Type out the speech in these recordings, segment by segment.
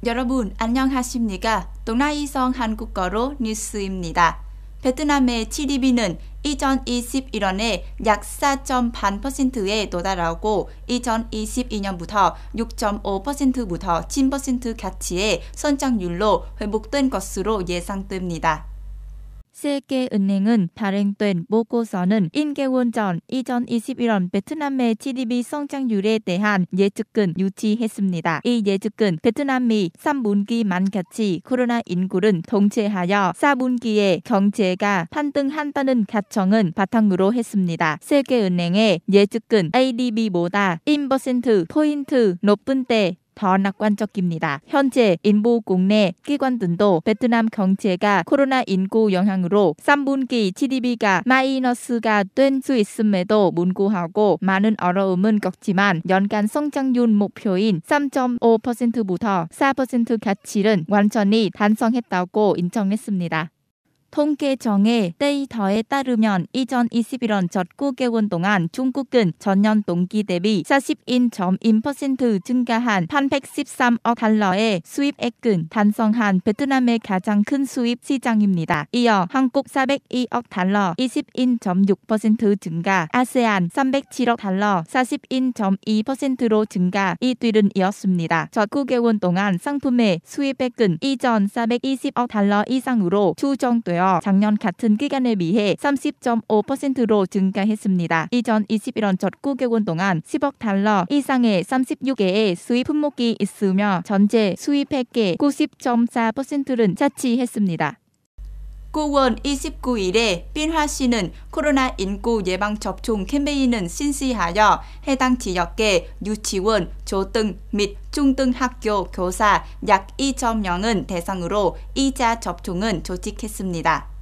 여러분 안녕하십니까? 동아이성 한국어로 뉴스입니다. 베트남의 GDP는 2021년에 약 4.8%에 도달하고 2022년부터 6.5%부터 10% 가치의 성장률로 회복된 것으로 예상됩니다. 세계은행은 발행된 보고서는 인개월 전 2021년 베트남의 GDP 성장률에 대한 예측은 유치했습니다. 이 예측은 베트남이 3분기 만같이 코로나19를 통제하여 4분기에 경제가 반등한다는 가정은 바탕으로 했습니다. 세계은행의 예측은 ADB보다 1%포인트 높은 때 더 낙관적입니다. 현재 인도 국내 기관 등도 베트남 경제가 코로나19 영향으로 3분기 GDP가 마이너스가 된 수 있음에도 불구하고 많은 어려움은 겪지만 연간 성장률 목표인 3.5%부터 4% 가치는 완전히 달성했다고 인정했습니다. 통계청의 데이터에 따르면 2021년 첫 9개월 동안 중국은 전년 동기 대비 41.1% 증가한 813억 달러의 수입액은 달성한 베트남의 가장 큰 수입 시장입니다. 이어 한국 402억 달러 21.6% 증가, 아세안 307억 달러 41.2%로 증가, 이 뒤를 이었습니다. 첫 9개월 동안 상품의 수입액은 이전 420억 달러 이상으로 추정되어 작년 같은 기간에 비해 30.5%로 증가했습니다. 2021년 첫 9개월 동안 10억 달러 이상의 36개의 수입 품목이 있으며 전체 수입액의 90.4%를 차지했습니다. 9월 29일에 빈화시는 코로나19 예방접종 캠페인을 실시하여 해당 지역의 유치원, 초등 및 중등학교 교사 약 2,000명을 대상으로 2차 접종을 조직했습니다.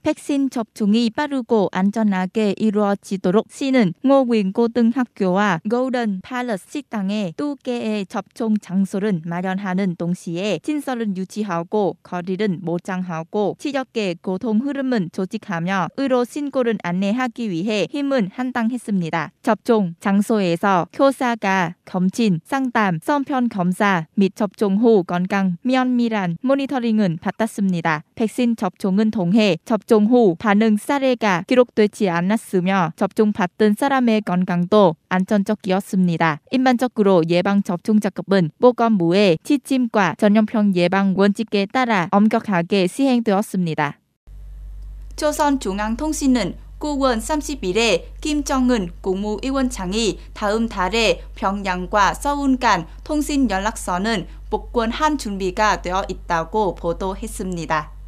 백신 접종이 빠르고 안전하게 이루어지도록 시는 ngô quyền 고등학교와 골든 팔러스 식당에 2개의 접종 장소를 마련하는 동시에 진설을 유지하고 거리를 모장하고 지역의 교통 흐름을 조직하며 의료 신고를 안내하기 위해 힘을 한탕했습니다. 접종 장소에서 교사가 검진, 상담, 성편 검사 및 접종 후 건강 면밀한 모니터링은 받았습니다. 백신 접종은 통해 접종 후 반응 사례가 기록되지 않았으며 접종받은 사람의 건강도 안전적이었습니다. 일반적으로 예방접종 작업은 보건부의 지침과 전염병 예방 원칙에 따라 엄격하게 시행되었습니다. 조선중앙통신은 9월 30일에 김정은 국무위원장이 다음 달에 평양과 서울 간 통신 연락선은 복원한 준비가 되어 있다고 보도했습니다.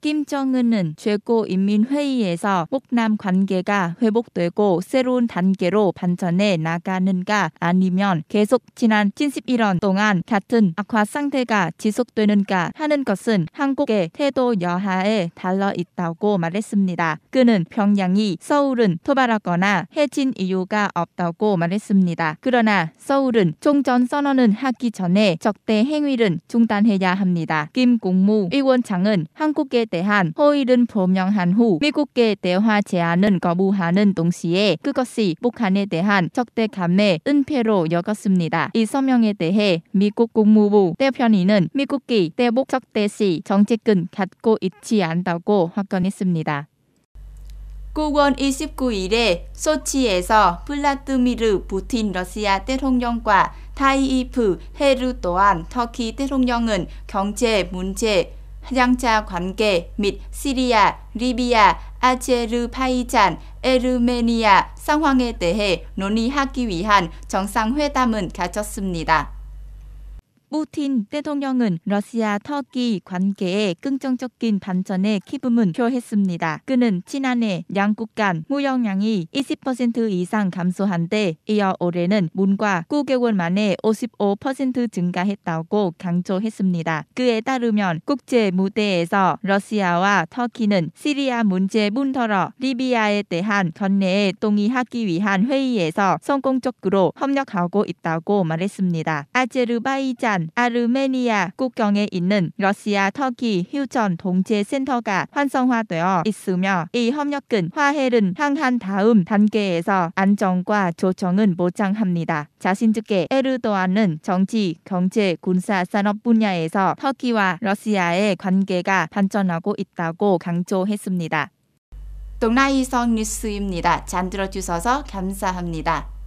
김정은은 최고인민회의에서 북남 관계가 회복되고 새로운 단계로 발전해 나가는가 아니면 계속 지난 71년 동안 같은 악화 상태가 지속되는가 하는 것은 한국의 태도 여하에 달려 있다고 말했습니다. 그는 평양이 서울은 도발하거나 해친 이유가 없다고 말했습니다. 그러나 서울은 종전선언을 하기 전에 적대 행위를 중단해야 합니다. 김 국무위원장은 한국에 대한 호의를 표명한 후 미국의 대화 제안은 거부하는 동시에 그것이 북한에 대한 적대감의 은폐로 여겼습니다. 이 서명에 대해 미국 국무부 대변인은 미국이 대북 적대 시 정책은 갖고 있지 않다고 확언했습니다. 9월 29일에 소치에서 블라드미르 푸틴 러시아 대통령과 타이이프 헤르도안 터키 대통령은 경제 문제, 양자 관계 및 시리아, 리비아, 아제르바이잔, 에르메니아 상황에 대해 논의하기 위한 정상회담을 가졌습니다. 푸틴 대통령은 러시아 터키 관계의 긍정적인 발전에 기쁨을 표했습니다. 그는 지난해 양국 간 무역량이 20% 이상 감소한 데 이어 올해는 문과 9개월 만에 55% 증가했다고 강조했습니다. 그에 따르면 국제 무대에서 러시아와 터키는 시리아 문제부터 리비아에 대한 전례에 동의하기 위한 회의에서 성공적으로 협력하고 있다고 말했습니다. 아제르바이잔 또한 아르메니아 국경에 있는 러시아 터키 휴전 동제센터가 활성화되어 있으며 이 협력은 화해를 향한 다음 단계에서 안정과 조정을 보장합니다. 자신 측의 에르도안은 정치, 경제, 군사, 산업 분야에서 터키와 러시아의 관계가 발전하고 있다고 강조했습니다. 동나이성 뉴스입니다. 잘 들어주셔서 감사합니다.